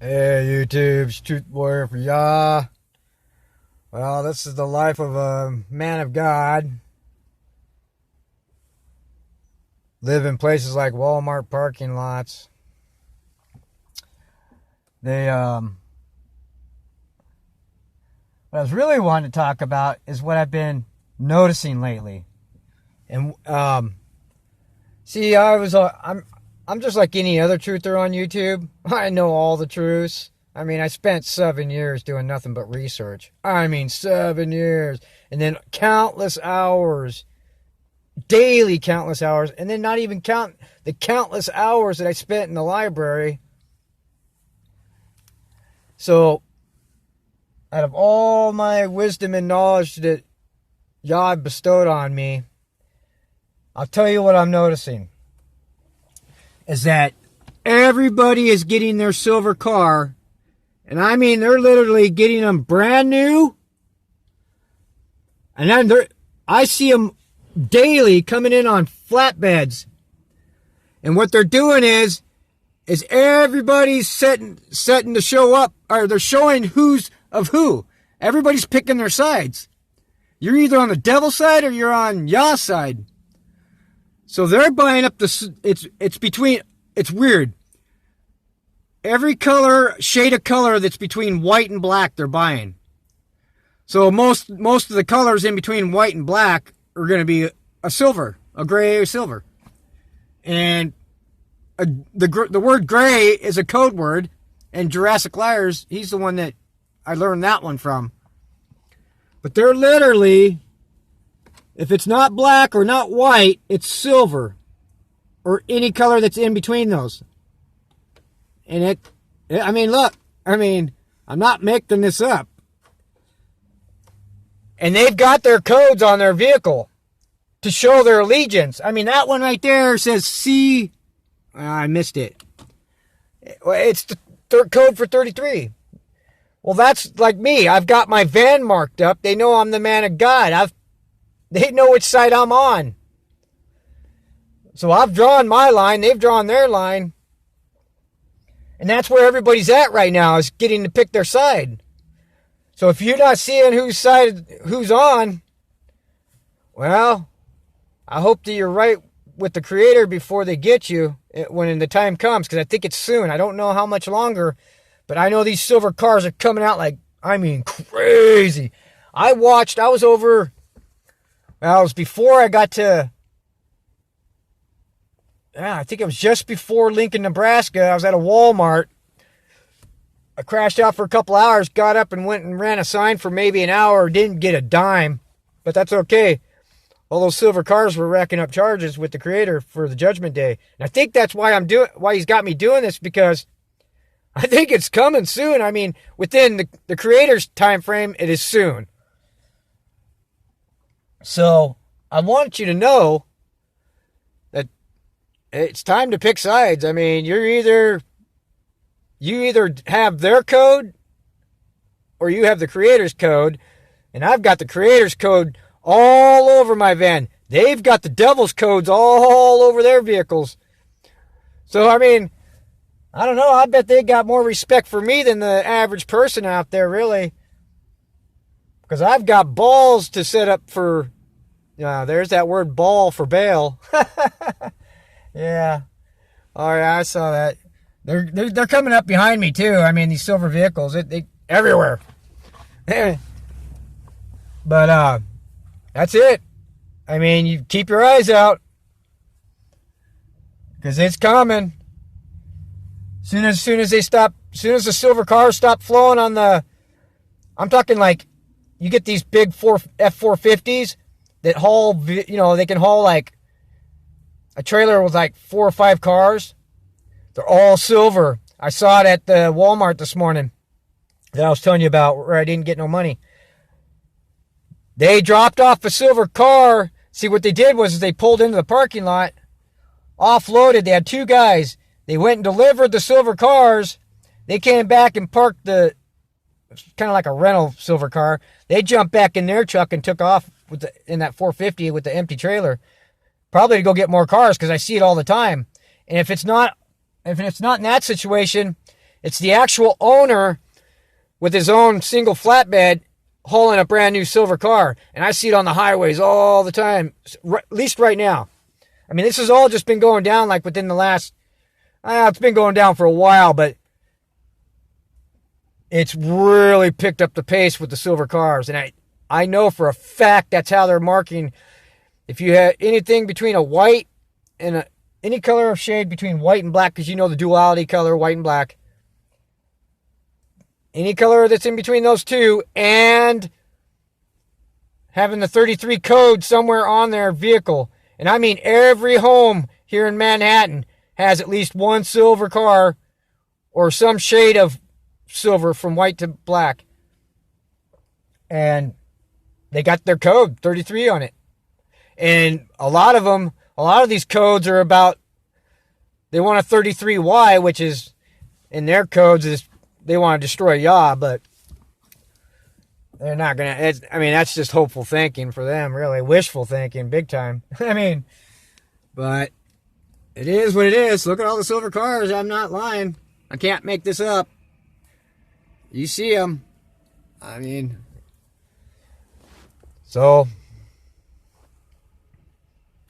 Hey YouTube's Truth Warrior for Yah. Well, this is the life of a man of God. Live in places like Walmart parking lots. What I was really wanting to talk about is what I've been noticing lately. And see, I'm just like any other truther on YouTube. I know all the truths. I mean, I spent 7 years doing nothing but research. 7 years. And then countless hours, daily countless hours, and then not even count the countless hours that I spent in the library. So, out of all my wisdom and knowledge that Yah bestowed on me, I'll tell you what I'm noticing. Is that everybody is getting their silver car, and I mean they're literally getting them brand new, and then I see them daily coming in on flatbeds, and what they're doing is everybody's setting to show up, or they're showing who's of who. Everybody's picking their sides. You're either on the devil's side or you're on Yah's side. So they're buying up it's weird. Every shade of color that's between white and black, they're buying. So most of the colors in between white and black are going to be a silver, a gray or silver. And the word gray is a code word, and Jurassic Liars, he's the one that I learned that one from. But they're literally, if it's not black or not white, it's silver. Or any color that's in between those. And look, I'm not making this up. And they've got their codes on their vehicle to show their allegiance. That one right there says C. I missed it. It's the code for 33. Well, that's like me. I've got my van marked up. They know I'm the man of God. They know which side I'm on. So I've drawn my line. They've drawn their line. And that's where everybody's at right now, is getting to pick their side. So if you're not seeing who's on, well, I hope that you're right with the Creator before they get you when the time comes, because I think it's soon. I don't know how much longer, but I know these silver cars are coming out like, crazy. It was before I got to, I think it was just before Lincoln, Nebraska. I was at a Walmart. I crashed out for a couple hours, got up and went and ran a sign for maybe an hour, didn't get a dime, but that's okay. All those silver cars were racking up charges with the Creator for the Judgment Day. And I think that's why he's got me doing this, because I think it's coming soon. Within the Creator's time frame, it is soon. So I want you to know that it's time to pick sides. You either have their code or you have the Creator's code. And I've got the Creator's code all over my van. They've got the devil's codes all over their vehicles. So, I don't know. I bet they got more respect for me than the average person out there, really. Because I've got balls to set up for, there's that word ball for bail. Yeah. All right, I saw that. They're coming up behind me too. These silver vehicles, they everywhere. But that's it. You keep your eyes out, because it's coming. Soon as the silver cars stop flowing I'm talking like, you get these big F-450s that haul, they can haul like a trailer with like 4 or 5 cars. They're all silver. I saw it at the Walmart this morning that I was telling you about, where I didn't get no money. They dropped off a silver car. See, what they did was they pulled into the parking lot, offloaded. They had 2 guys. They went and delivered the silver cars. They came back and parked kind of like a rental silver car. They jumped back in their truck and took off in that 450 with the empty trailer. Probably to go get more cars, because I see it all the time. And if it's not in that situation, It's the actual owner with his own single flatbed hauling a brand new silver car. And I see it on the highways all the time, at least right now. I mean, this has all just been going down like within the last, it's been going down for a while, but it's really picked up the pace with the silver cars. And I know for a fact that's how they're marking. If you had anything between a white and any color of shade between white and black, because you know the duality color, white and black, any color that's in between those two, and having the 33 code somewhere on their vehicle. And I mean every home here in Manhattan has at least one silver car or some shade of silver from white to black. And they got their code 33 on it. And a lot of these codes are about, they want a 33Y, which is, in their codes, is they want to destroy Yah, but they're not going to. I mean, that's just hopeful thinking for them, really. Wishful thinking, big time. I mean, but it is what it is. Look at all the silver cars. I'm not lying. I can't make this up. You see them. I mean, so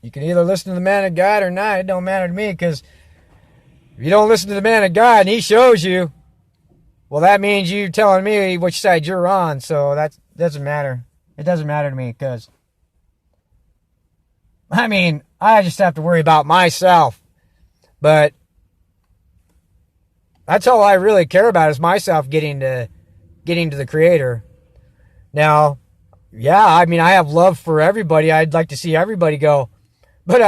you can either listen to the man of God or not. It don't matter to me, because if you don't listen to the man of God and he shows you, well, that means you telling me which side you're on. So that doesn't matter. It doesn't matter to me, because, I mean, I just have to worry about myself. But that's all I really care about, is myself getting to the Creator. Now, yeah, I mean, I have love for everybody. I'd like to see everybody go. But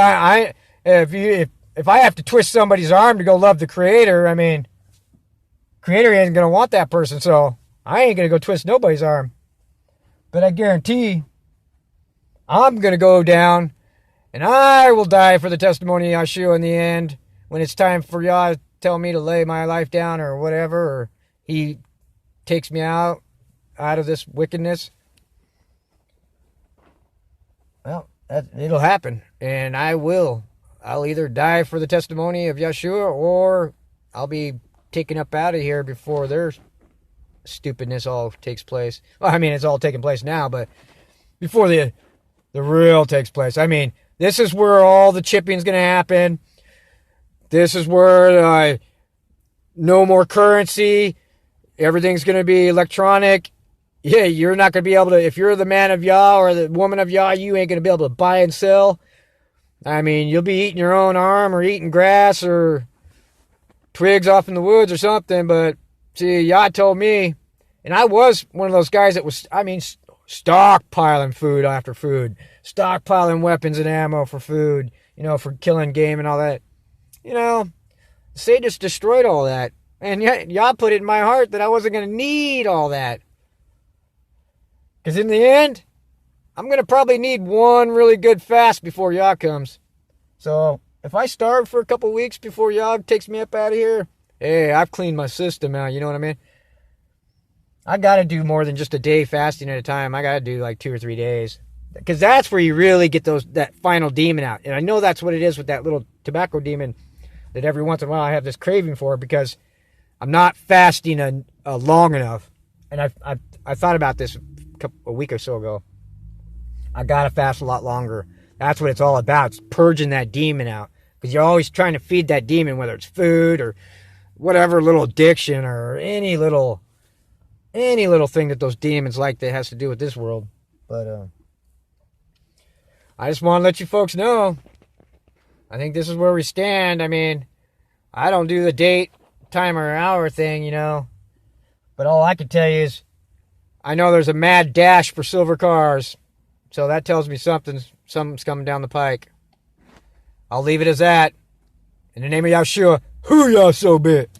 if I have to twist somebody's arm to go love the Creator, I mean, Creator ain't going to want that person, so I ain't going to go twist nobody's arm. But I guarantee I'm going to go down, and I will die for the testimony of Yahshua in the end, when it's time for Yah to tell me to lay my life down or whatever, or he takes me out of this wickedness. Well, it'll happen, and I'll either die for the testimony of Yahshua, or I'll be taken up out of here before their stupidness all takes place. Well, I mean, it's all taking place now, but before the real takes place. I mean, this is where all the chipping's going to happen. This is where no more currency. Everything's going to be electronic. Yeah, you're not going to be able to, if you're the man of Yah or the woman of Yah, you ain't going to be able to buy and sell. I mean, you'll be eating your own arm or eating grass or twigs off in the woods or something. But see, Yah told me, and I was one of those guys that was, I mean, stockpiling food after food, stockpiling weapons and ammo for food, you know, for killing game and all that. You know, Satan just destroyed all that. And yet, Yah put it in my heart that I wasn't going to need all that. Because in the end, I'm going to probably need one really good fast before Yah comes. So, if I starve for a couple weeks before Yah takes me up out of here, hey, I've cleaned my system out, you know what I mean? I got to do more than just a day fasting at a time. I got to do like 2 or 3 days. Because that's where you really get that final demon out. And I know that's what it is with that little tobacco demon that every once in a while I have this craving for, because I'm not fasting long enough. And I thought about this a week or so ago. I gotta fast a lot longer. That's what it's all about. It's purging that demon out. Because you're always trying to feed that demon, whether it's food or whatever little addiction or any little thing that those demons like that has to do with this world. But I just want to let you folks know, I think this is where we stand. I mean, I don't do the date, time, or hour thing, you know. But all I can tell you is, I know there's a mad dash for silver cars. So that tells me something's coming down the pike. I'll leave it as that. In the name of Yahshua, hoo-yah so bit.